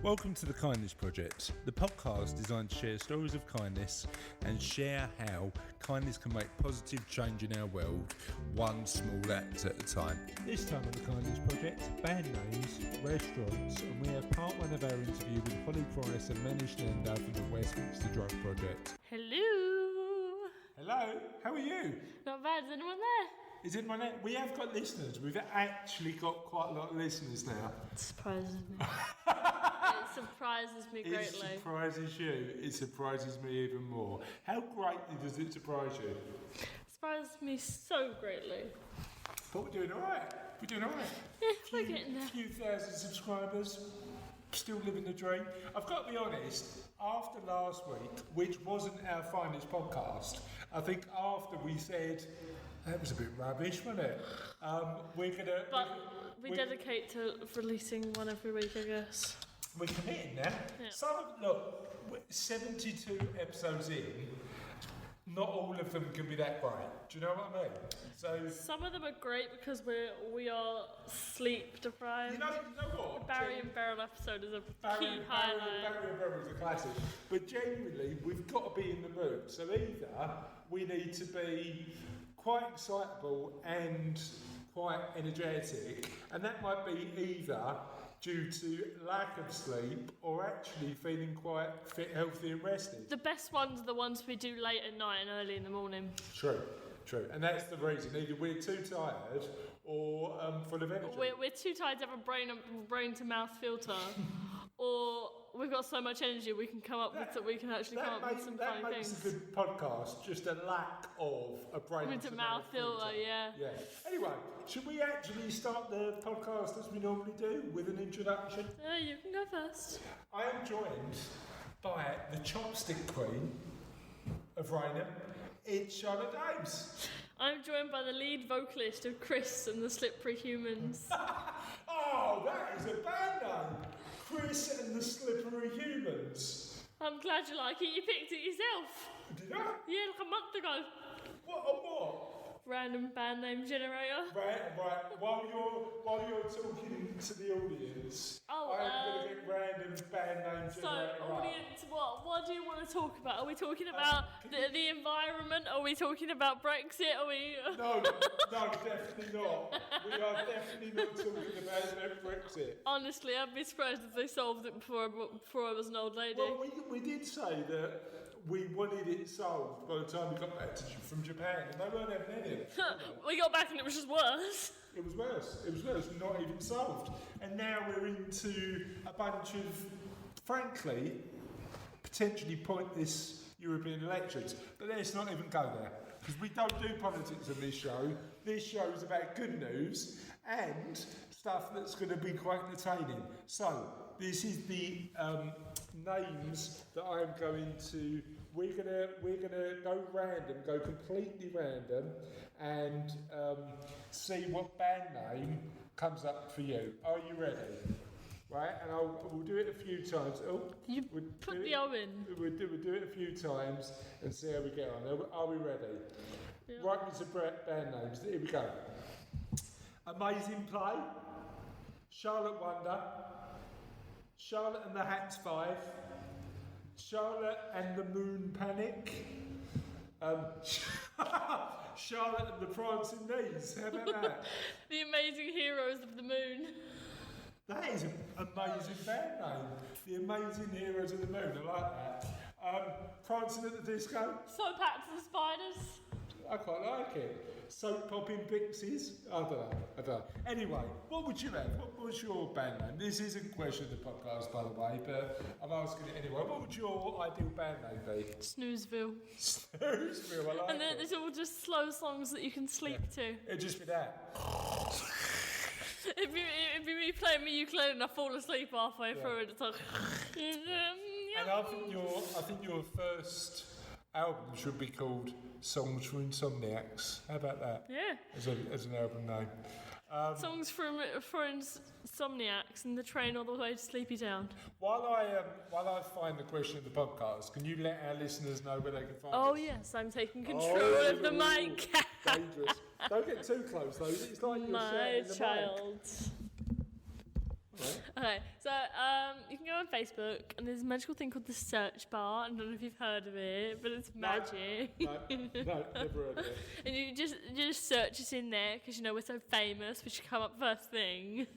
Welcome to the Kindness Project, the podcast designed to share stories of kindness and share how kindness can make positive change in our world, one small act at a time. This time on the Kindness Project, band names, restaurants, and we have part one of our interview with Holly Price Manish Nanda from the Westminster Drug Project. Hello. Hello, how are you? Not bad, is anyone there? Is it my name? We have got listeners. We've actually got quite a lot of listeners now. It surprises me. It surprises me greatly. It surprises you. It surprises me even more. How greatly does it surprise you? It surprises me so greatly. But we're doing all right. We're doing all right. Yeah, we're getting there. A few thousand subscribers. Still living the dream. I've got to be honest, after last week, which wasn't our finest podcast, I think after we said, that was a bit rubbish, wasn't it? We dedicate to releasing one every week, I guess. We're committed now. Yeah. Look, 72 episodes in, not all of them can be that great. Do you know what I mean? So some of them are great because we are sleep deprived. You know what? The Barry and Beryl episode is a key highlight. Barry and Beryl is a classic. But genuinely, we've got to be in the mood. So either we need to be quite excitable and quite energetic, and that might be either due to lack of sleep or actually feeling quite fit, healthy and rested. The best ones are the ones we do late at night and early in the morning. True. And that's the reason. Either we're too tired or full of energy. We're too tired to have a brain to mouth filter, or we've got so much energy we can come up with some funny things. That makes a good podcast. Just a lack of a brain to mouth filter. Yeah. Anyway, should we actually start the podcast as we normally do with an introduction? You can go first. I am joined by the chopstick queen of Raynham. It's Charlotte Dames. I'm joined by the lead vocalist of Chris and the Slippery Humans. Oh, that is a band name. Chris and the Slippery Humans. I'm glad you like it. You picked it yourself. Did I? Yeah, like a month ago. What? Random band name generator. Right. While you're talking to the audience, I'm going to get random band name generator. So, audience, what do you want to talk about? Are we talking about the environment? Are we talking about Brexit? Are we? No, definitely not. We are definitely not talking about Brexit. Honestly, I'd be surprised if they solved it before I was an old lady. Well, we did say that we wanted it solved by the time we got back from Japan, and they weren't having any of it. We got back and it was just worse. It was worse, not even solved. And now we're into a bunch of, frankly, potentially pointless European elections. But let's not even go there, because we don't do politics on this show. This show is about good news and stuff that's going to be quite entertaining. So, this is the names that I'm going to. We're gonna go completely random, and see what band name comes up for you. Are you ready? Right, and we'll do it a few times. We'll put the O in. We'll do it a few times and see how we get on. Are we ready? Yeah. Write me some band names. Here we go. Amazing Play, Charlotte Wonder, Charlotte and the Hats 5, Charlotte and the Moon Panic, Charlotte and the Prancing Knees. How about that? The Amazing Heroes of the Moon. That is an amazing band name. The Amazing Heroes of the Moon. I like that. Prancing at the Disco. So Packed and Spiders. I quite like it. Soap Popping Pixies. I don't know. Anyway, what would you have? What was your band name? This isn't question of the podcast, by the way, but I'm asking it anyway. What would your ideal band name be? Snoozeville. Snoozeville, I like and then it's all just slow songs that you can sleep to. It'd just be that. It'd be me playing my ukulele and I fall asleep halfway through and it's like... And I think your first album should be called Songs for Insomniacs. How about that? Yeah. As an album name. Songs for Insomniacs and the train all the way to Sleepy Town. While I find the question of the podcast, can you let our listeners know where they can find us? Oh yes, I'm taking control of the mic. Dangerous. Don't get too close though. It's like you're my sharing the child. Mic. Okay, so you can go on Facebook, and there's a magical thing called the search bar. I don't know if you've heard of it, but it's magic. No, never heard of it. And you just search us in there because we're so famous. We should come up first thing.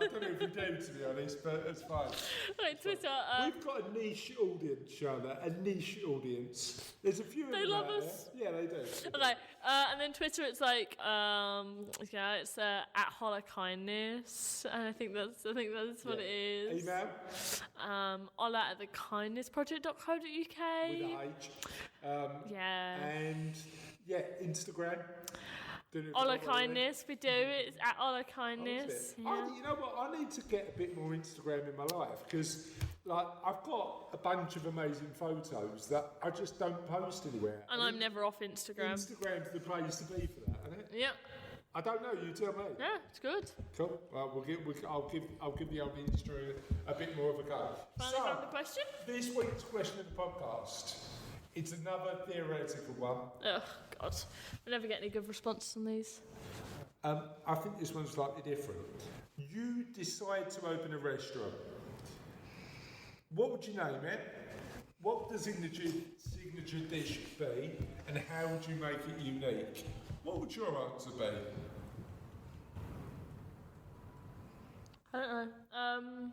I don't know if you do, to be honest, but it's fine. Okay, Twitter. We've got a niche audience, Charlotte. A niche audience. There's a few. They of them love out us. There. Yeah, they do. Okay, and then Twitter, it's like it's at Holly Kindness, and I think that's what it is. Email Ola at thekindnessproject.co.uk. with an H. Yeah. And Instagram. Ola Kindness, we do it. It's at Ola Kindness. Yeah. You know what? I need to get a bit more Instagram in my life because, I've got a bunch of amazing photos that I just don't post anywhere. And I'm never off Instagram. Instagram's the place to be for that, isn't it? Yeah. I don't know. You tell me. Yeah, it's good. Cool. Well, I'll give the old industry a bit more of a go. Finally found the question. This week's question of the podcast. It's another theoretical one. Oh God, we never get any good responses on these. I think this one's slightly different. You decide to open a restaurant. What would you name it? What would the signature dish be? And how would you make it unique? What would your answer be? I don't know.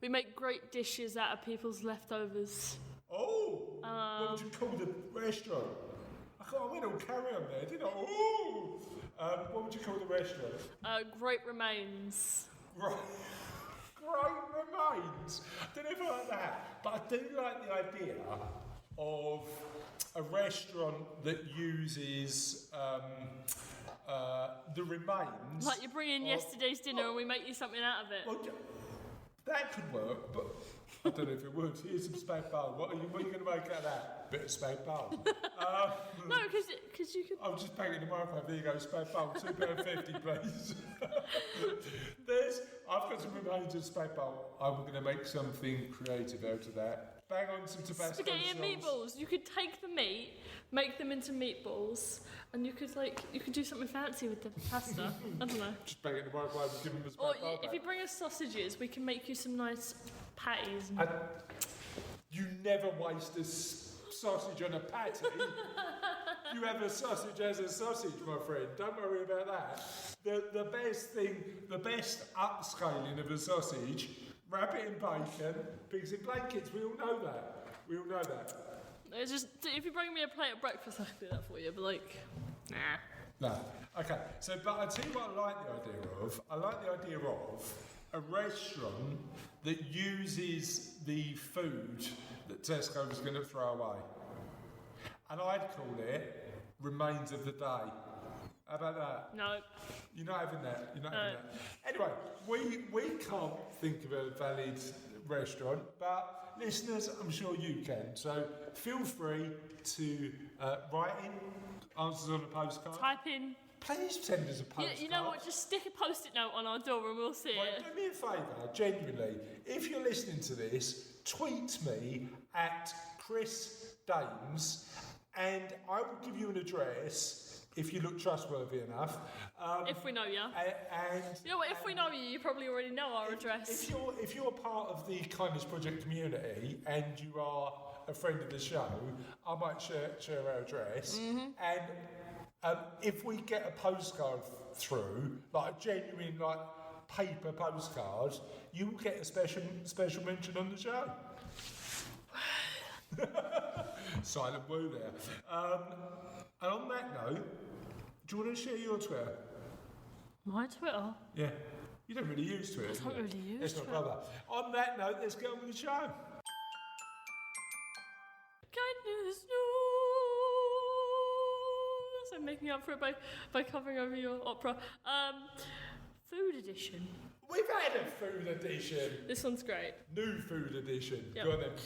We make great dishes out of people's leftovers. Oh! What would you call the restaurant? I went all carry on there, didn't I? Oh! What would you call the restaurant? Great Remains. Right. Great Remains. I don't know if I like that, but I do like the idea of a restaurant that uses the remains. Like you bring in yesterday's dinner and we make you something out of it. Well, that could work, but I don't know if it would. Here's some spag bowl. What are you going to make out of that? Bit of spag bowl. No, because you could. I'll just bang it in the microwave. There you go, spag bowl. £2.50, please. I've got some remains of spag bowl. I'm going to make something creative out of that. Bang on some Tabasco Spaghetti and meatballs. You could take the meat, make them into meatballs, and you could do something fancy with the pasta. I don't know. Just bang it in the microwave and give them a spag Or bowl if you bring us sausages, we can make you some nice patties. You never waste a sausage on a patty. You have a sausage as a sausage, my friend. Don't worry about that. The best upscaling of a sausage, wrap it in bacon, pigs in blankets. We all know that. It's just if you bring me a plate of breakfast, I can do that for you. But nah. No. Okay. So, but I tell you what I like the idea of. I like the idea of a restaurant that uses the food that Tesco was going to throw away. And I'd call it Remains of the Day. How about that? No. You're not having that. Anyway, we can't think of a valid restaurant, but listeners, I'm sure you can. So feel free to write in answers on a postcard. Type in. Please send us a postcard. You know what? Just stick a post-it note on our door and we'll see it. Do me a favour, genuinely. If you're listening to this, tweet me at Chris Dames, and I will give you an address if you look trustworthy enough. If we know you. And you know what? If we know you, you probably already know our address. If you're part of the Kindness Project community and you are a friend of the show, I might share our address. Mm-hmm. And if we get a postcard through, like a genuine paper postcard, you will get a special mention on the show. Silent woo there. And on that note, do you want to share your Twitter? My Twitter? Yeah. You don't really use Twitter. I don't really use Let's Twitter. not bother. On that note, let's get on with the show. Kindness news. I'm making up for it by covering over your opera. Food edition. We've had a food edition. This one's great. New food edition. Yep. Go on then.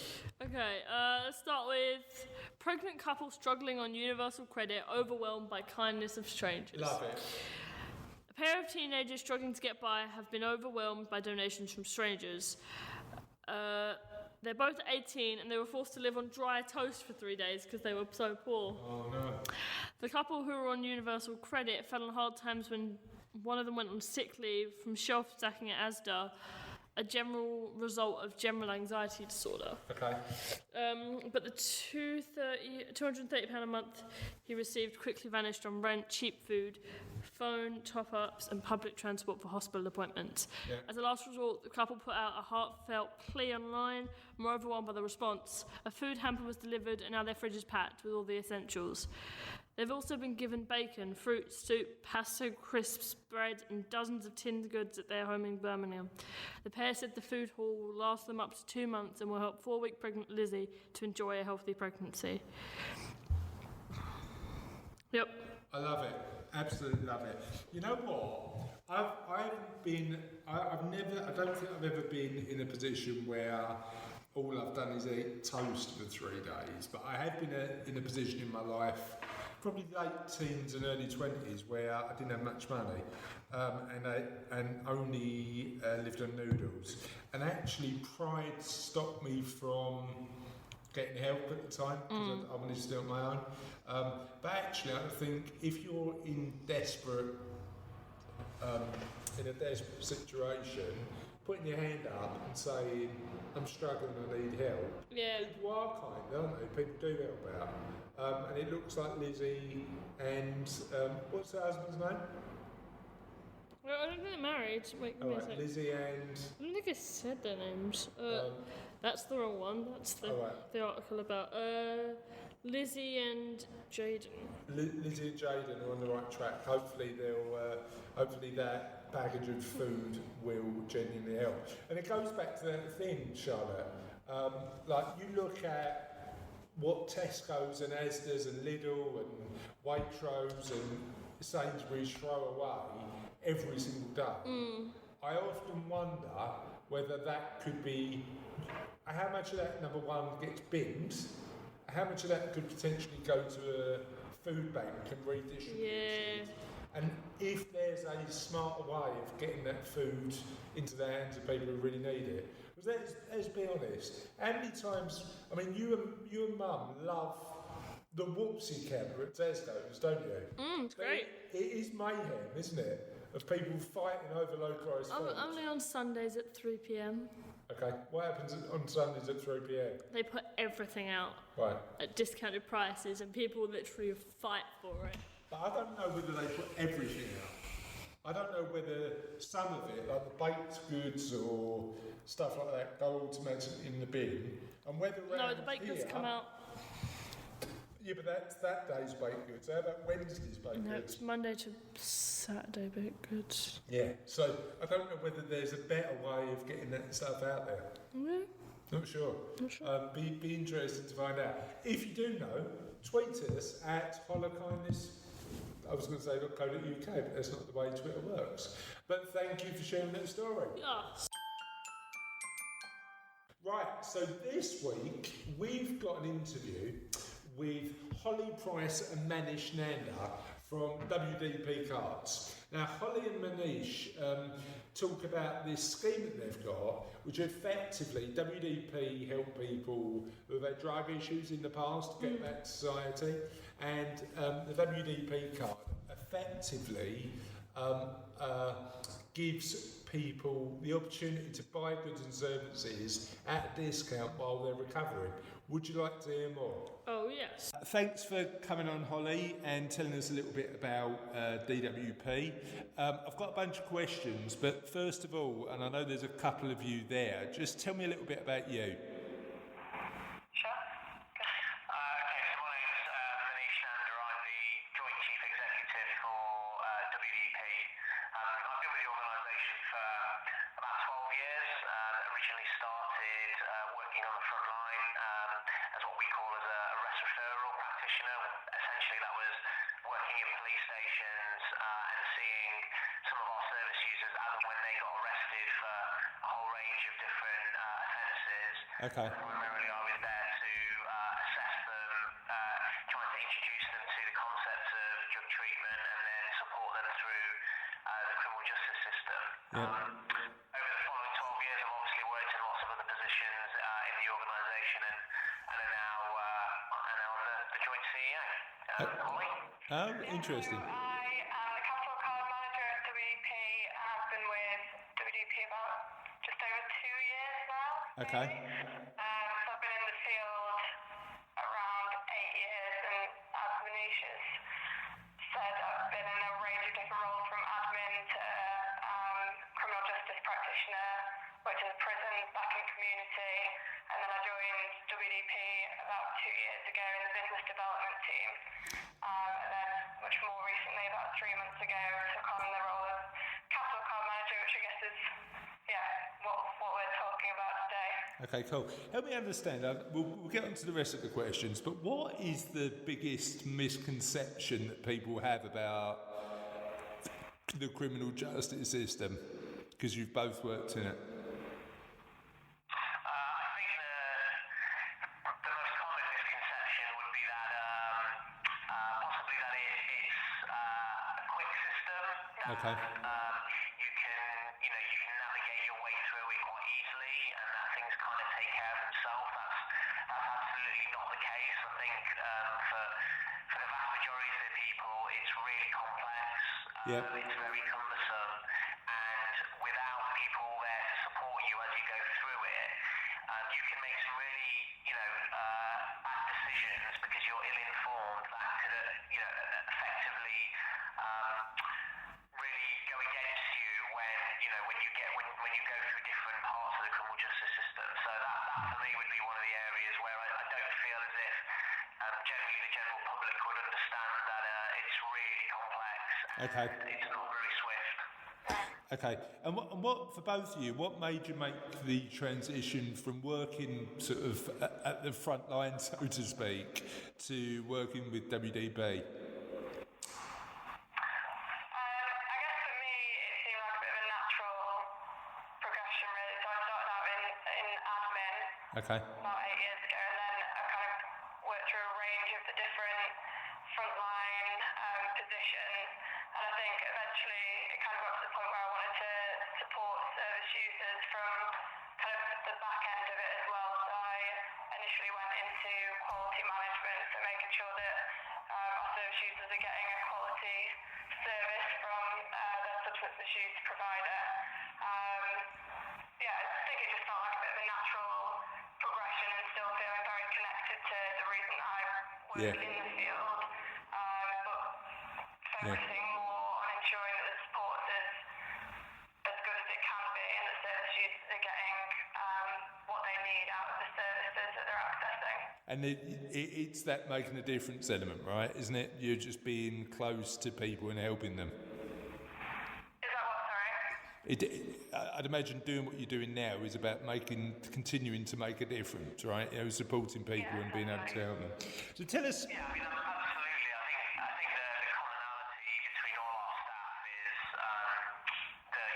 Okay, let's start with pregnant couple struggling on universal credit, overwhelmed by kindness of strangers. Love it. A pair of teenagers struggling to get by have been overwhelmed by donations from strangers. They're both 18 and they were forced to live on dry toast for 3 days because they were so poor. Oh no. The couple who were on universal credit fell on hard times when one of them went on sick leave from shelf stacking at Asda, a general result of general anxiety disorder. Okay. But the £230 a month he received quickly vanished on rent, cheap food, phone top-ups and public transport for hospital appointments. Yeah. As a last resort, the couple put out a heartfelt plea online and were overwhelmed by the response. A food hamper was delivered and now their fridge is packed with all the essentials. They've also been given bacon, fruit, soup, pasta, crisps, bread and dozens of tinned goods at their home in Birmingham. The pair said the food haul will last them up to 2 months and will help 4-week pregnant Lizzie to enjoy a healthy pregnancy. Yep. I love it. Absolutely love it. You know what? I don't think I've ever been in a position where all I've done is eat toast for 3 days, but I have been in a position in my life, probably late teens and early 20s, where I didn't have much money and only lived on noodles. And actually pride stopped me from getting help at the time because I wanted to do it on my own. But actually, I think if you're in a desperate situation, putting your hand up and saying, "I'm struggling, I need help." Yeah. People are kind, aren't they? People do help out. And it looks like Lizzie and what's her husband's name? Well, I don't think they're married. Wait, give me a sec. Lizzie and I don't think I said their names. That's the wrong one. That's the article about Lizzie and Jaden. Lizzie and Jaden are on the right track. Hopefully hopefully that package of food will genuinely help. And it goes back to that thing, Charlotte. Like you look at what Tesco's and Asda's and Lidl and Waitrose and Sainsbury's throw away every single day. I often wonder whether that could be how much of that, number one, gets binned, how much of that could potentially go to a food bank and redistributed. Yeah. And if there's a smarter way of getting that food into the hands of people who really need it. Because let's be honest, how many times, I mean, you and Mum love the whoopsie counter at Tesco's, don't you? It's great. It is mayhem, isn't it? Of people fighting over low-priced food. Only on Sundays at 3 p.m. Okay, what happens on Sundays at 3 p.m? They put everything out Right. at discounted prices and people literally fight for it. But I don't know whether they put everything out. I don't know whether some of it, like the baked goods or stuff like that, go automatically in the bin. And whether No, the baked goods come out. Yeah, but that's that day's baked goods. How about Wednesday's baked No, goods? it's Monday to Saturday baked goods. Yeah, so I don't know whether there's a better way of getting that stuff out there. Yeah. Not sure. Be interested to find out. If you do know, tweet us at hollowkindness. I was going to say .co.uk, but that's not the way Twitter works. But thank you for sharing that story. Yes. Right, so this week we've got an interview with Holly Price and Manish Nanda from WDP Cards. Now, Holly and Manish talk about this scheme that they've got, which effectively WDP help people who've had drug issues in the past get back to society, and the WDP card effectively gives people the opportunity to buy goods and services at a discount while they're recovering. Would you like to hear more? Oh, yes. Thanks for coming on, Holly, and telling us a little bit about DWP. I've got a bunch of questions, but first of all, and I know there's a couple of you there, just tell me a little bit about you. Sure. Okay, so my name's Manish Nanda. I'm the Joint Chief Executive for WDP. I've been with the organisation for about 12 years. Originally started working on the front line as what we call as a arrest referral practitioner. Essentially, that was working in police stations and seeing some of our service users as and when they got arrested for a whole range of different offences. Okay. Primarily, I was there to assess them, trying to introduce them to the concept of drug treatment and then support them through the criminal justice system. Yeah. Over the following 12 years, I've obviously worked in lots of other positions in the organisation and are now the joint CEO. Holly? Oh, interesting. I am the capital card manager at WDP. Okay. So I've been in the field around 8 years, and as Manish has said, I've been in a range of different roles from admin to criminal justice practitioner, worked in the prison, back in community, and then I joined WDP about 2 years ago in the business development team. And then much more recently, about 3 months ago, took on the role of capital card manager, which I guess is what we're talking about today. Okay, cool. Help me understand. We'll get on to the rest of the questions, but what is the biggest misconception that people have about the criminal justice system? Because you've both worked in it. I think the most common misconception would be that possibly that it's a quick system. Okay. You can navigate your way through it quite easily, and that things kind of take care of themselves. That's absolutely not the case. I think for the vast majority of the people, it's really complex. Yep. It's very cumbersome, and without people there to support you as you go through it, you can make some really, bad decisions because you're ill-informed that could, effectively really go against you when you go through different parts of the criminal justice system. So that for me would be one of the areas where I don't feel as if generally the general public would understand that it's really complex. Okay. It's not very swift. Okay, and what for both of you, what made you make the transition from working sort of at the front line, so to speak, to working with WDP? I guess for me, it seemed like a bit of a natural progression, really. So I started out in admin Okay. about 8 years ago, and then I kind of worked through a range of the different frontline positions. And I think eventually it kind of got to the point where I wanted to support service users from kind of the back end of it as well. So I initially went into quality management, so making sure that our service users are getting a quality service from their substance misuse provider. I think it just felt like a bit of a natural progression, and still feeling very connected to the reason that I work in the field. But focusing more on ensuring that the support is as good as it can be, and the service users are getting what they need out of the services that they're accessing. And it's that making a difference element, right? Isn't it? You're just being close to people and helping them. Is that what, sorry? I'd imagine doing what you're doing now is about continuing to make a difference, right? Supporting people and being able to help them. So tell us. Yeah, I mean, absolutely. I think the commonality between all our staff is the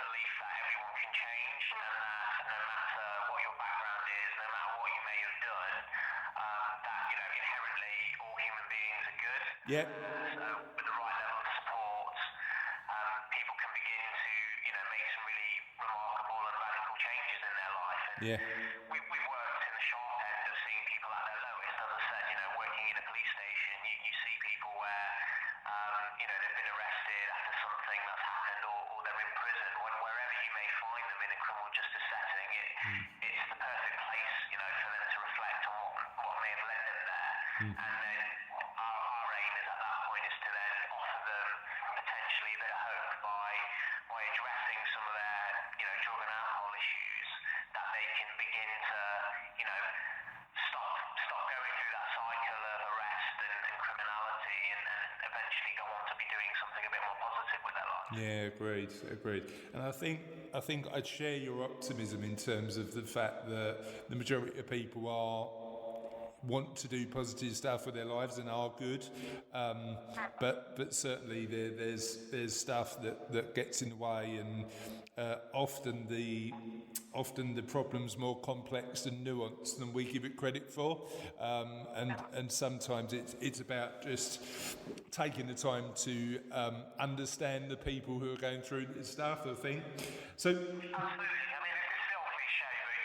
belief that everyone can change, and that no matter what your background is, no matter what you may have done, that inherently all human beings are good. Yeah. So with the right level of support, people can begin to make some really remarkable and radical changes in their life. And Yeah. we've worked in the sharp end of seeing people at their lowest. As I said, working in a police station, you see people where they've been arrested after something that's happened, or they're in prison. Wherever you may find them in a criminal justice setting, it's the perfect place for them to reflect on what may have led them there. And then our aim is at that point is to then offer them potentially a bit of hope by addressing some of their drug and alcohol issues, that they can begin to stop going through that cycle of arrest and criminality, and eventually go on to be doing something a bit more positive with their life. Yeah, agreed. And I think I'd share your optimism in terms of the fact that the majority of people want to do positive stuff with their lives and are good, but certainly there's stuff that gets in the way, and often the problem's more complex and nuanced than we give it credit for, and sometimes it's about just taking the time to understand the people who are going through this stuff, I think. So. Absolutely. I mean, it's still cliche, but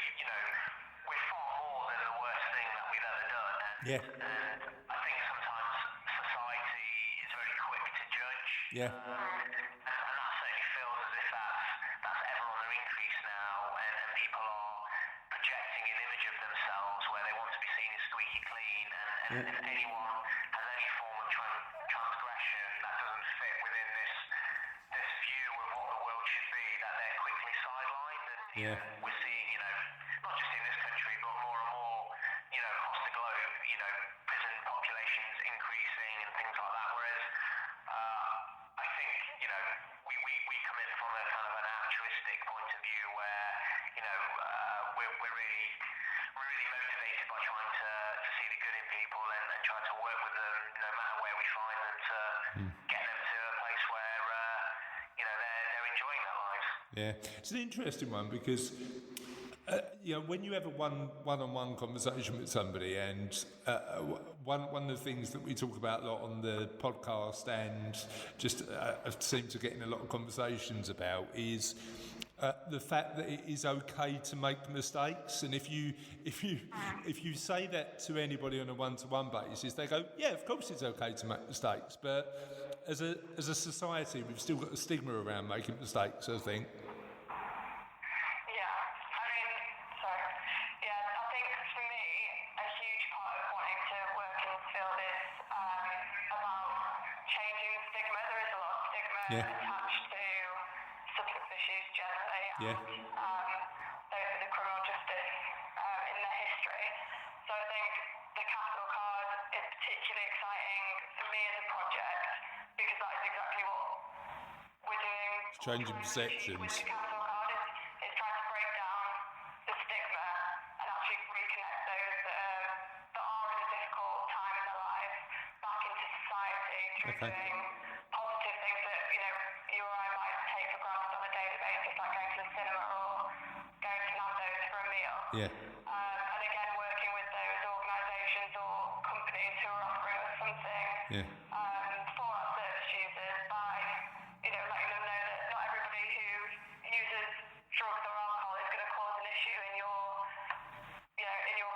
we're far more than the worst thing that we've ever done. Yeah. And I think sometimes society is very quick to judge. Yeah. And that certainly feels as if that's ever on the increase now, and people are projecting an image of themselves where they want to be seen as squeaky clean, and if anyone has any form of transgression that doesn't fit within this view of what the world should be, that they're quickly sidelined. And we're seeing, not just in this country, but more and more, across the globe, prison populations increasing and things like that. Whereas I think, we come in from a kind of an altruistic point of view where, we're really motivated by trying to see the good in people and try to work with them no matter where we find them to get them to a place where, they're enjoying their lives. Yeah, it's an interesting one because when you have a one-on-one conversation with somebody, and one of the things that we talk about a lot on the podcast, and just seem to get in a lot of conversations about, is the fact that it is okay to make mistakes. And if you say that to anybody on a one-to-one basis, they go, "Yeah, of course it's okay to make mistakes." But as a society, we've still got a stigma around making mistakes, I think. Attached to substance misuse generally, and those with the criminal justice in their history. So I think the capital card is particularly exciting for me as a project because that is exactly what we're doing. Changing perceptions. With the capital card is trying to break down the stigma and actually reconnect those that are in a difficult time in their lives back into society through doing positive things that you or I might take for granted on a daily basis, like going to the cinema or going to Nando's for a meal. And again, working with those organisations or companies who are offering us something for our service users by letting them know that not everybody who uses drugs or alcohol is going to cause an issue in your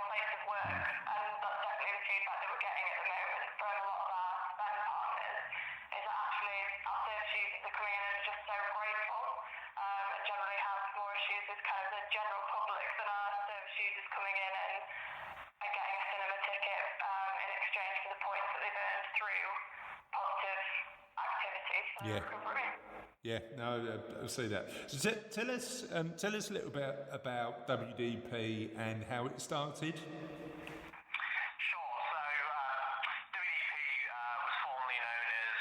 place of work. And that's definitely the feedback that we're getting at the moment from a lot of our spend partners, is that actually our service users are coming in and are just so grateful, and generally have more issues with kind of the general public than our service users coming in and getting a cinema ticket in exchange for the points that they've earned through positive activities for their recovery. Yeah, no, I see that. So tell us a little bit about WDP and how it started. Sure. So WDP was formerly known as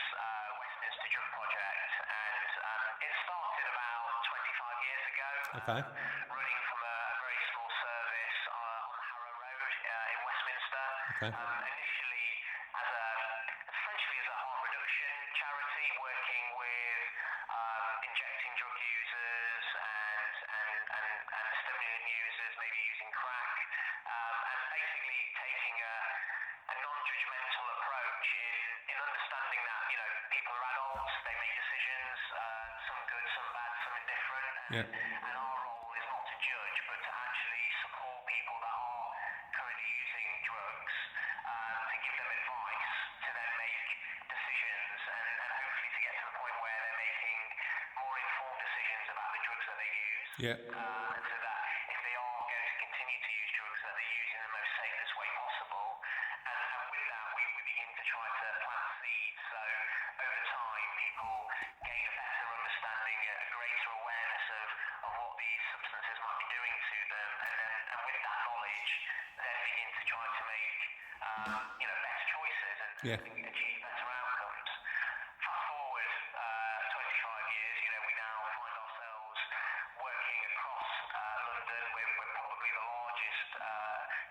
Westminster Drug Project, and it started about 25 years ago. Running from a very small service on Harrow Road in Westminster. Initially essentially as a harm reduction charity, working with injecting drug users and stimulant users, maybe using crack, and basically taking a non-judgmental approach in understanding that people are adults, they make decisions, some good, some bad, some indifferent, and our role is not to judge, but to actually support people that are currently using drugs, to give them advice to then make decisions and hopefully to get to the point where they're making more informed decisions about the drugs that they use. So that if they are going to continue to use drugs, that they use in the most safest way possible. And with that, we begin to try to plant seeds. So over time, people gain a better understanding, a greater awareness of what these substances might be doing to them, and with that knowledge, then begin to try to make better choices and achieve better outcomes. Fast forward 25 years, we now find ourselves working across London. We're probably the largest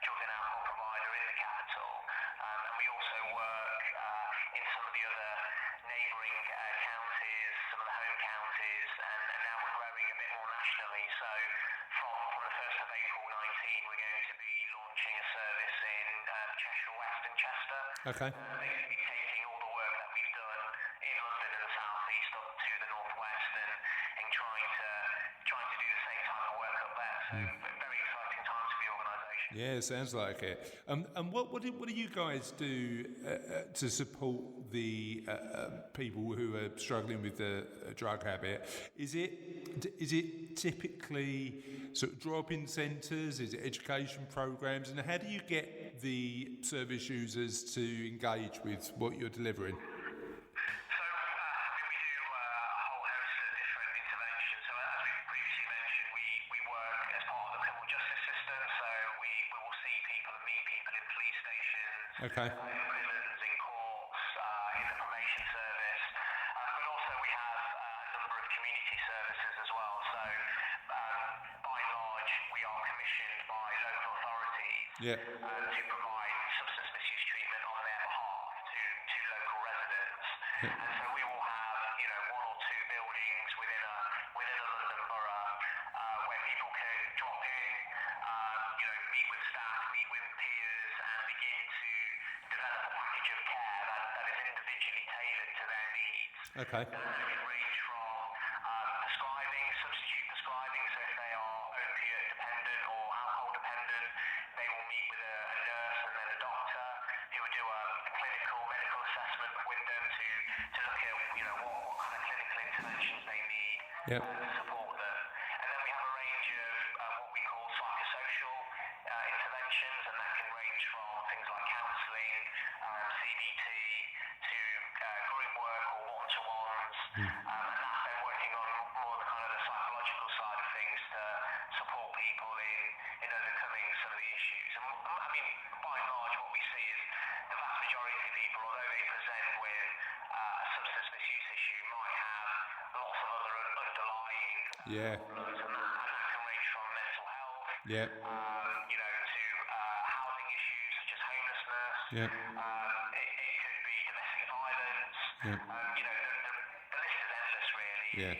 drug and alcohol provider in the capital, and we also work in some of the other neighbouring counties, some of the home counties, and now we're growing a bit more nationally. So from the 1st of April 19, we're going to be launching a service in Cheshire West and Chester. Basically taking all the work that we've done in London and the South East up to the North West and trying to do the same type of work up there. So very exciting times for the organisation. Yeah, it sounds like it. And what do you guys do to support the people who are struggling with the drug habit? Is it it typically sort of drop-in centres? Is it education programs? And how do you get the service users to engage with what you're delivering? So, we do a whole host of different interventions. So, as we previously mentioned, we work as part of the criminal justice system. So, we will see people and meet people in police stations, Okay. in prisons, in courts, in the probation service. But also, we have a number of community services as well. So, by and large, we are commissioned by local authorities Yeah. to provide substance misuse treatment on their behalf to local residents. And so we will have, one or two buildings within a London borough where people can drop in, meet with staff, meet with peers, and begin to develop a package of care that is individually tailored to their needs. Okay. That can range from prescribing, substitute prescribing, so if they are opiate dependent or alcohol dependent, they will meet with a nurse and then a doctor who will do a clinical medical assessment with them to look at what kind of clinical interventions they need Yep. to support them. And then we have a range of what we call psychosocial interventions, and that can range from things like counselling, CBT, to group work or one-to-ones, and that's then working on more the kind of the psychological side of things to support people in overcoming some of the issues. And I mean, by and large, what we see is the vast majority of people, although they present with a substance misuse issue, might have lots of other underlying Yeah. problems, and that can range from mental health, Yeah. to housing issues such as homelessness. Yeah. It could be domestic violence. Yeah. The list is endless, really. Yeah.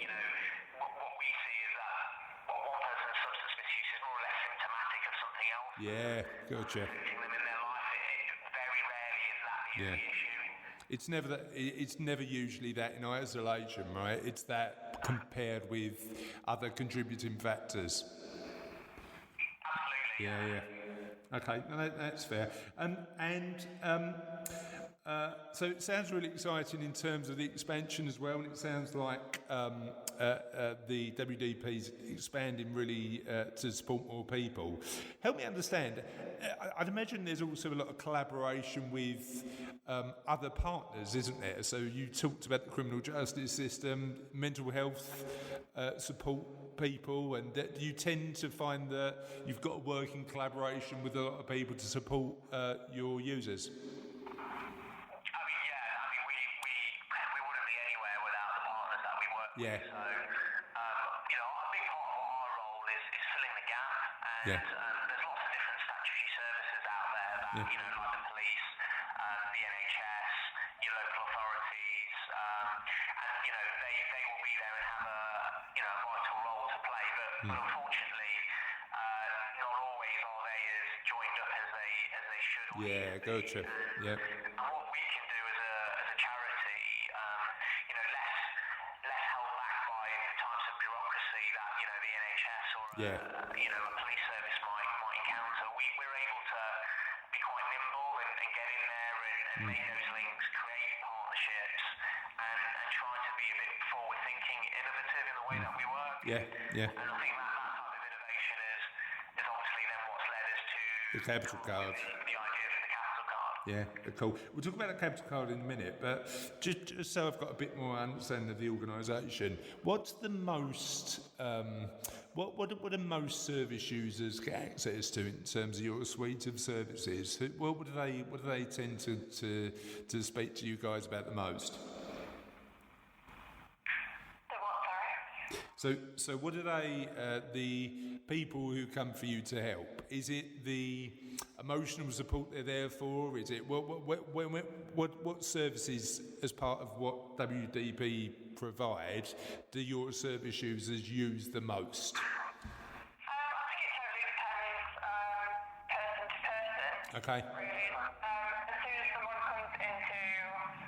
What we see is that one person's substance misuse is more or less symptomatic of something else. Yeah. Gotcha. Affecting them in their life. It very rarely is that the Yeah. only issue. It's never that. It's never usually that in isolation, right? It's that compared with other contributing factors. Absolutely. Yeah. Okay, no, that's fair. So it sounds really exciting in terms of the expansion as well, and it sounds like the WDP's expanding really to support more people. Help me understand. I'd imagine there's also a lot of collaboration with other partners, isn't there? So you talked about the criminal justice system, mental health support people, and that you tend to find that you've got to work in collaboration with a lot of people to support your users. We wouldn't be anywhere without the partners that we work Yeah. with. So, a big part of our role is filling the gap. And Yeah. there's lots of different statutory services out there that, Yeah. like the police, the NHS, your local authorities, and, they will be there and have a vital role to play. But unfortunately, not always are they as joined up as they should or Yeah, should be. gotcha. Yeah. And what we can do as a charity, less held back by the types of bureaucracy that the NHS or Yeah. a police service might encounter. We're able to be quite nimble and get in there and make those links, create partnerships, and try to be a bit forward-thinking, innovative in the way that we work. Yeah. And I think that type of innovation is obviously then what's led us to The capital card. the idea for the capital card. Yeah, cool. We'll talk about the capital card in a minute, but just so I've got a bit more understanding of the organisation, what's the most, what do most service users get access to in terms of your suite of services? What do they tend to speak to you guys about the most? The what, sorry? So what are they, the people who come for you to help? Is it the emotional support they're there for? Is it what services, as part of what WDP provide, do your service users use the most? I think it totally depends person to person. Okay. Really. As soon as someone comes into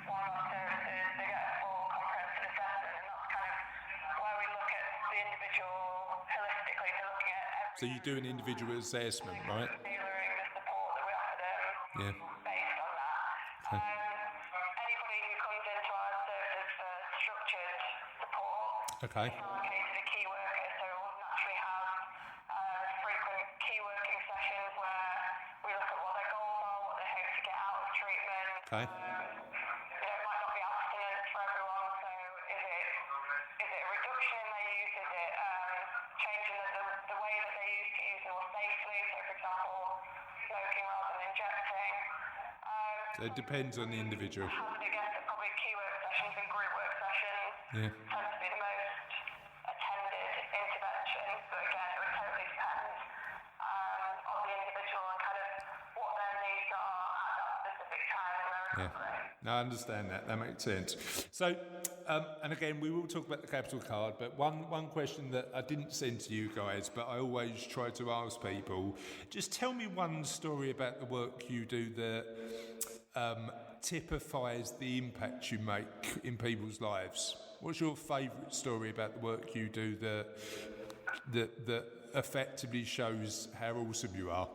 one of our services, they get a full comprehensive assessment, and that's kind of where we look at the individual holistically, so looking at every So you do an individual assessment, right? tailoring the support that we offer them Yeah. based on that. Anybody who comes into our services for structured support, Okay. in our case, the key word Okay. It might not be abstinence for everyone, so is it a reduction in their use? Is it changing the way that they use more safely? So, for example, smoking rather than injecting. So it depends on the individual. I would guess that probably key work sessions and group work sessions tend to be the most attended interventions, but again, it would totally depend on the individual and kind of what their needs are at that specific time in their recovery. No, I understand that. That makes sense. So, and again, we will talk about the Capital Card, but one question that I didn't send to you guys, but I always try to ask people, just tell me one story about the work you do that typifies the impact you make in people's lives. What's your favourite story about the work you do that effectively shows how awesome you are?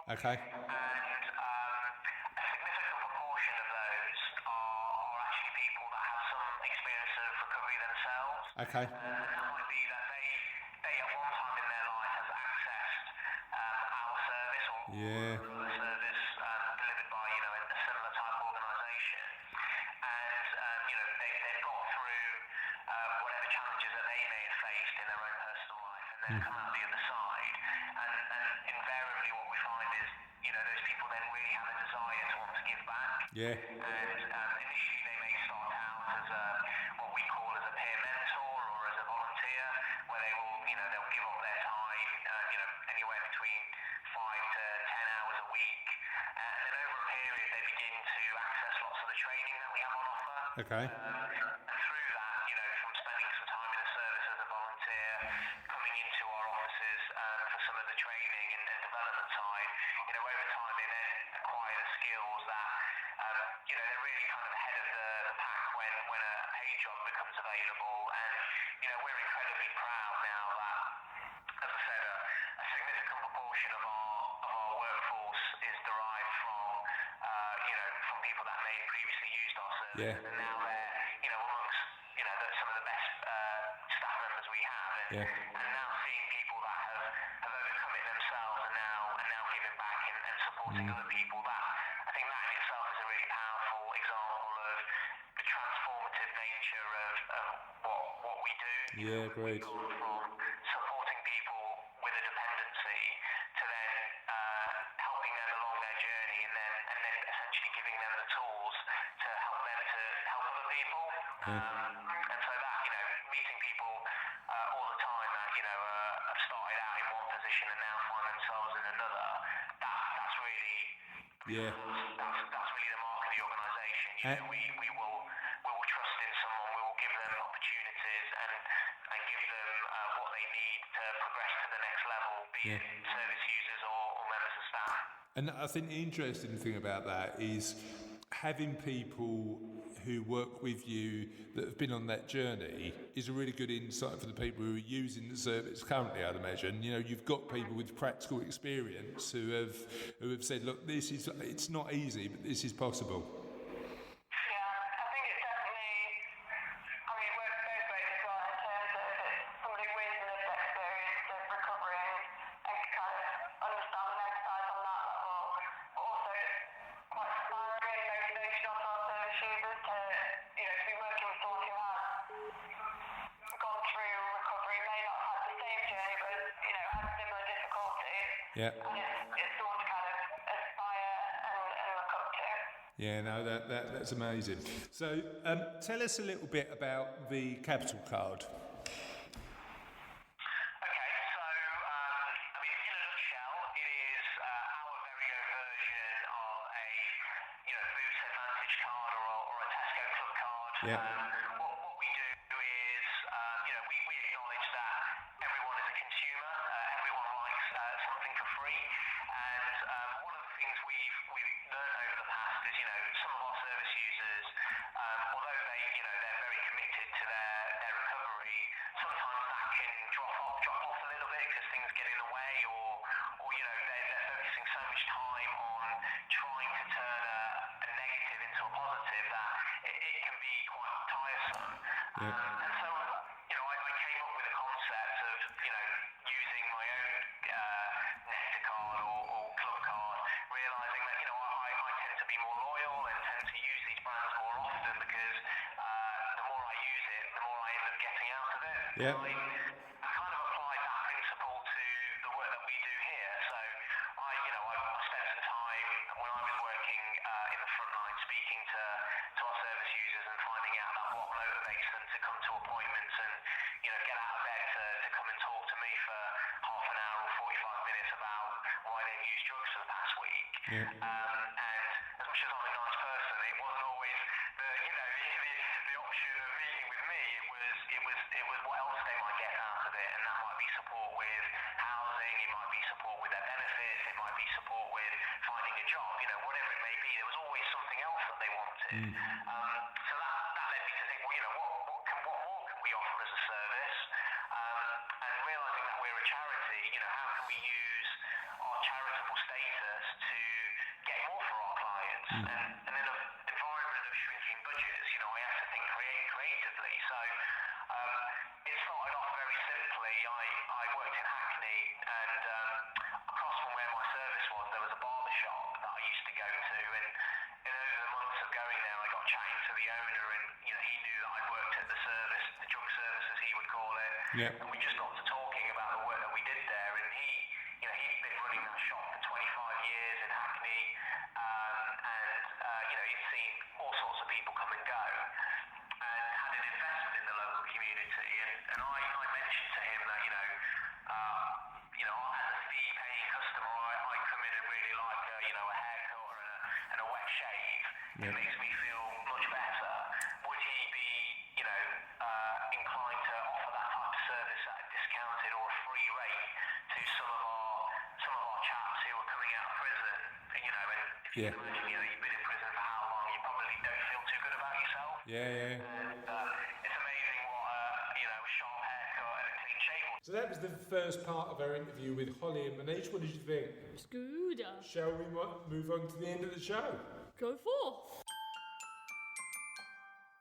Okay. And a significant proportion of those are actually people that have some experience of recovery themselves. Okay. And that might be that they at one time in their life have accessed our service or another service delivered by a similar type of organisation, and they've got through whatever challenges that they may have faced in their own personal life, and then come out the other side, and invariably what we find is those people then really have a desire to want to give back. Yeah. And initially they may start out as what we call as a peer mentor or as a volunteer, where they will they'll give up their time anywhere between 5 to 10 hours a week, and then over a period they begin to access lots of the training that we have on offer. Okay. And through that, from spending some time in the service as a volunteer, coming into our offices for some of the training and development side, over time they then acquire the skills that, they're really kind of ahead of the pack when a paid job becomes available. And, we're incredibly proud now that, as I said, a significant proportion of our workforce is derived from, from people that may have previously used our service. Yeah. And now they're, amongst, some of the best staff members we have. And now seeing people that have overcome it themselves and now giving back and supporting other people, that I think that in itself is a really powerful example of the transformative nature of what we do. Yeah, great. We've gone from supporting people with a dependency to then helping them along their journey and then essentially giving them the tools to help them to help other people. And so that, meeting people all the time that, have started out in one position and now find themselves in another, that's really that's really the mark of the organisation. We will trust in someone, we will give them opportunities and give them what they need to progress to the next level, be it service users or members of staff. And I think the interesting thing about that is having people who work with you that have been on that journey is a really good insight for the people who are using the service currently, I'd imagine. You've got people with practical experience who have said, look, it's not easy, but this is possible. Yeah. And it's all to kind of aspire and look up to. Yeah, no, that's amazing. So tell us a little bit about the Capital Card. Yeah. What we do is, we acknowledge that everyone is a consumer. Everyone likes something for free. And one of the things we've learned over the past is, some of our service users, although they're very committed to their recovery, sometimes that can drop off a little bit because things get in the way, or they're focusing so much time on trying to turn a negative into a positive that it can be quite tiresome. And I kind of applied that principle to the work that we do here. So I spent some time when I was working in the front line speaking to our service users and finding out about what motivates them to come to appointments and, get out of bed to come and talk to me for half an hour or 45 minutes about why they've used drugs for the past week. And as much as I'm a nice person, it wasn't always the option of meeting with me. It was what else they might get out of it, and that might be support with housing, it might be support with their benefits, it might be support with finding a job, whatever it may be. There was always something else that they wanted. So that led me to think, what more can we offer as a service? And realising that we're a charity, how can we use our charitable status to get more for our clients? And in an environment of shrinking budgets, I have to think creatively. So it started off very simply. I worked in Hackney, and across from where my service was, there was a barber shop that I used to go to. And over the months of going there, I got chatting to the owner, and he knew that I'd worked at the service, the drug service as he would call it. And we just got to talking about the work that we did there. And he'd been running that shop for 25 years in Hackney, and he'd seen all sorts of people come and go, and had an investment in the local community. And I mentioned to him that, as a fee-paying customer, I come in and really like a haircut and a wet shave. It makes me feel much better. Would he be, inclined to offer that type of service at a discounted or a free rate to some of our chaps who are coming out of prison? And if you can imagine, you've been in prison for how long, you probably don't feel too good about yourself. And it's amazing what a sharp haircut and a clean shave. So that was the first part of our interview with Holly and Manish. What did you think? It's good. Shall we move on to the end of the show? Go forth.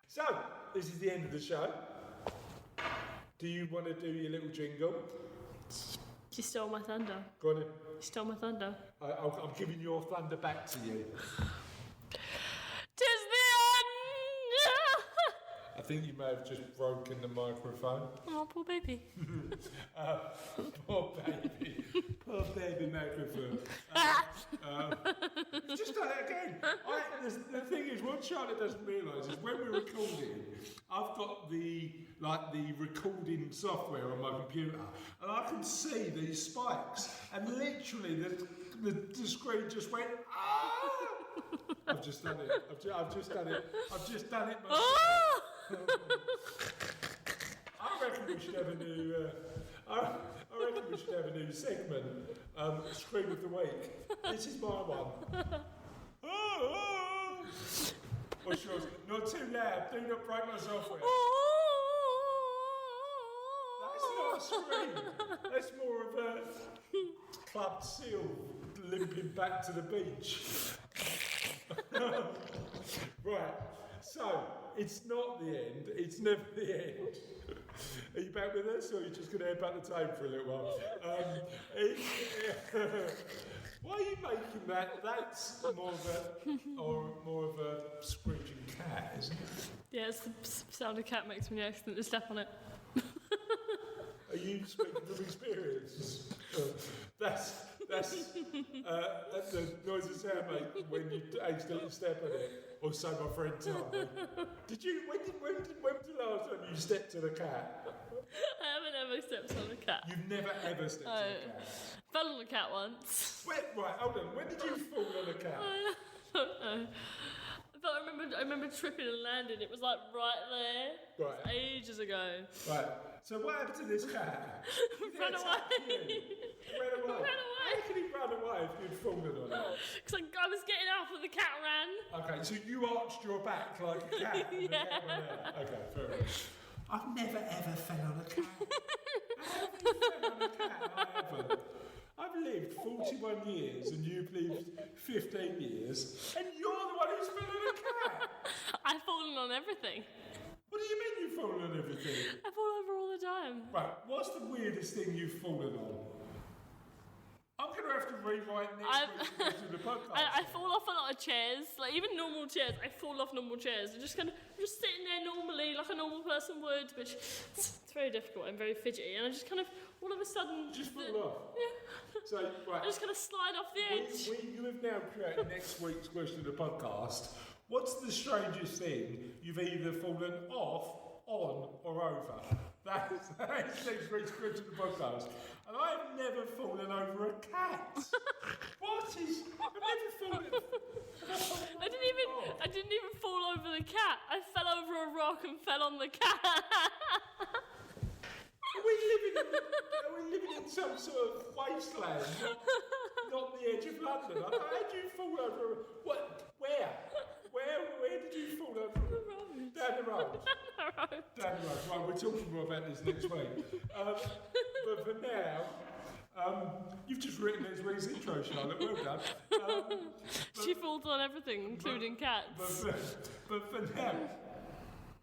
So, this is the end of the show. Do you want to do your little jingle? You stole my thunder. Go on then. You stole my thunder. I'm giving your thunder back to you. Tis the end! I think you may have just broken the microphone. Oh, poor baby. Poor baby. Poor baby microphone. Just done it again. The thing is, what Charlotte doesn't realise is when we're recording, I've got the recording software on my computer, and I can see these spikes, and literally the screen just went, ah! I've just done it. I've just done it myself. I reckon we should have a new. I reckon we should have a new segment. Scream of the week. This is my one. What's yours? Not too loud. Do not break my software. That's not a scream. That's more of a clubbed seal limping back to the beach. Right. So, it's not the end. It's never the end. Are you back with us, or are you just going to head back the tape for a little while? Why are you making that? That's more of a screeching cat, isn't it? Yeah, it's the sound a cat makes when you accidentally step on it. Are you speaking from experience? That's the noise the sound make when you accidentally step on it, or so my friend told me. When was the last time you stepped on a cat? I haven't ever stepped on a cat. You've never ever stepped on a cat? Fell on a cat once. Wait, right, hold on. When did you fall on a cat? I don't know. But I remember tripping and landing. It was like right there. Right. Ages ago. Right. So what happened to this cat? Ran away. It ran away. Ran away. How could he run away if you'd fallen on it? Because I was getting off and the cat ran. Okay, so you arched your back like a cat. And the cat went out. Okay, fair enough. I've never ever fell on a cat. How have you fell on a cat? I haven't. I've lived 41 years and you've lived 15 years, and you're the one who's fell on a cat. I've fallen on everything. What do you mean you've fallen on everything? I fall over all the time. Right, what's the weirdest thing you've fallen on? I'm going to have to rewrite next week's the podcast. I fall off a lot of chairs, like even normal chairs. I fall off normal chairs. I'm just sitting there normally, like a normal person would, but it's very difficult and very fidgety, and I just kind of, all of a sudden... Just fall off. Yeah. So, right. I just kind of slide off the edge. You have now created next week's question of the podcast. What's the strangest thing you've either fallen off, on, or over? That's next week's question of the podcast. And I've never fallen over a cat. What is... I've never fallen... I didn't even fall over the cat. I fell over a rock and fell on the cat. Are we living in some sort of wasteland, not the edge of London? How did you fall over? What? Where? Where did you fall over? Down the road. Down the road. Right, we're talking more about this next week. But for now, you've just written this week's intro, Charlotte. Well done. She falls on everything, including cats. But for now.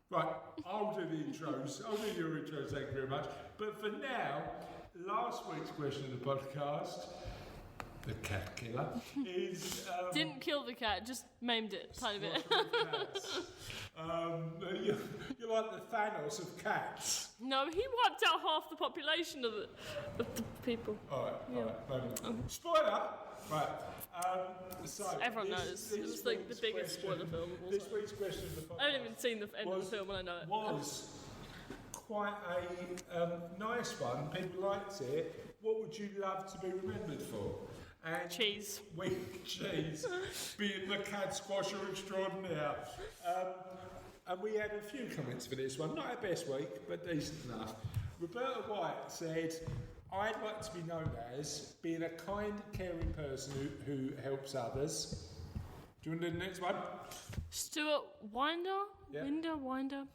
Right, I'll do the intros. I'll do your intros, thank you very much. But for now, last week's question of the podcast, the cat killer, is... Didn't kill the cat, just maimed it, tiny bit. You're like the Thanos of cats. No, he wiped out half the population of the people. All right. Spoiler! Right. So everyone knows. It was like the biggest spoiler film of all time. This week's question of the podcast. I haven't even seen the end of the film and I know it. Was quite a nice one. People liked it. What would you love to be remembered for? And cheese. Cheese. Being the cat squasher extraordinaire. And we had a few comments for this one. Not our best week, but decent enough. Roberta White said, I'd like to be known as being a kind, caring person who helps others. Do you want to do the next one? Stuart Winder? Yeah. Winder.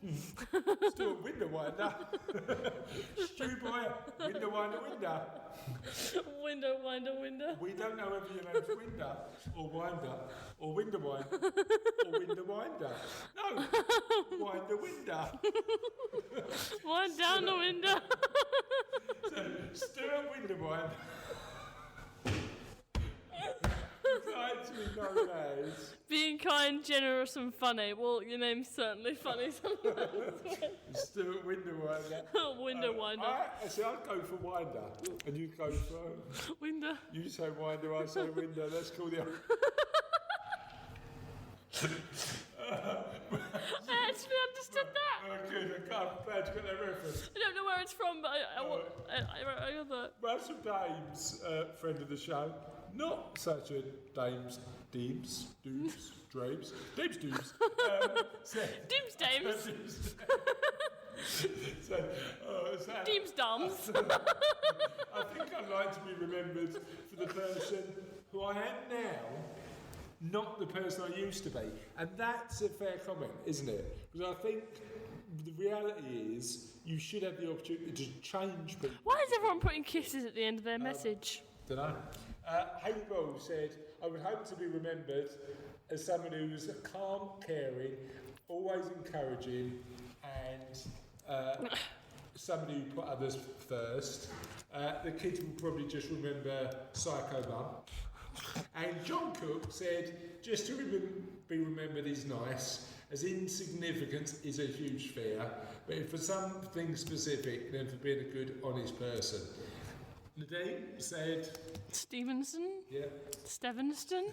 Stuart Winder. Stew boy, Winder. Winder. We don't know whether your name's Winder or Winder or Winder or Winder. No, Winder. Wind down the window. So, Stuart Winderwine. Like to be known as being kind, generous, and funny. Well, your name's certainly funny sometimes. Stuart Winderwinder. Winderwinder. I'd go for Winder, and you go for Winder. You say Winder, I say Winder. Let's call the. I actually understood that. Oh, good. I'm glad you got that reference. I don't know where it's from, but I got that. Russell Dames, friend of the show, not such a Dames. Deems Dums. I think I'd like to be remembered for the person who I am now, not the person I used to be. And that's a fair comment, isn't it? Because I think the reality is you should have the opportunity to change people. Why is everyone putting kisses at the end of their message? Don't know. Haley Ball said, I would hope to be remembered as someone who was calm, caring, always encouraging, and somebody who put others first. The kids will probably just remember Psycho Mum. And John Cook said, just to be remembered is nice, as insignificance is a huge fear, but if for something specific, then for being a good, honest person. Nadine said... Stevenson? Yeah. Stevenson?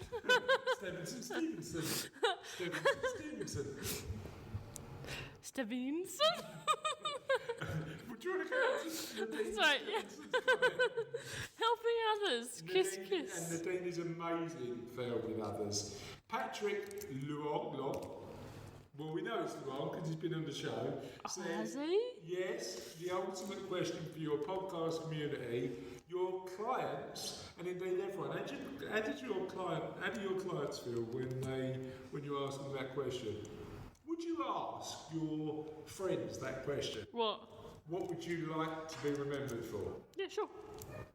Stevenson. Would you want to go to Sorry, yeah. Helping others. Kiss. And Nadine is amazing for helping others. Patrick Luong, well, we know it's Luong because he's been on the show. Has he? Yes, the ultimate question for your podcast community, your clients, and indeed everyone. How do your clients feel when you ask them that question? Would you ask your friends that question? What? What would you like to be remembered for? Yeah, sure.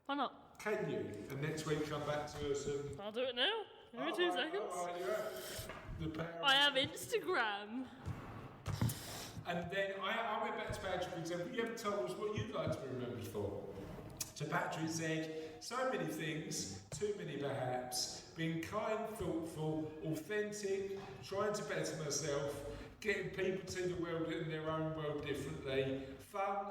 Why not? Can you? And next week come back to us and... I'll do it now. Give me 2 seconds. All right, the power I have Instagram. And then I went back to Patrick and said, well, you haven't told us what you'd like to be remembered for. So Patrick said, so many things, too many perhaps, being kind, thoughtful, authentic, trying to better myself, getting people to see the world in their own world differently, fun,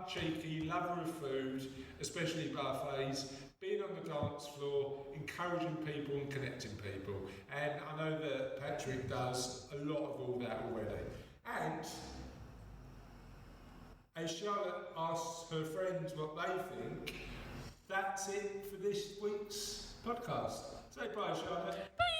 cheeky, lover of food, especially buffets, being on the dance floor, encouraging people and connecting people. And I know that Patrick does a lot of all that already. And as Charlotte asks her friends what they think, that's it for this week's podcast. Say bye, Charlotte. Bye.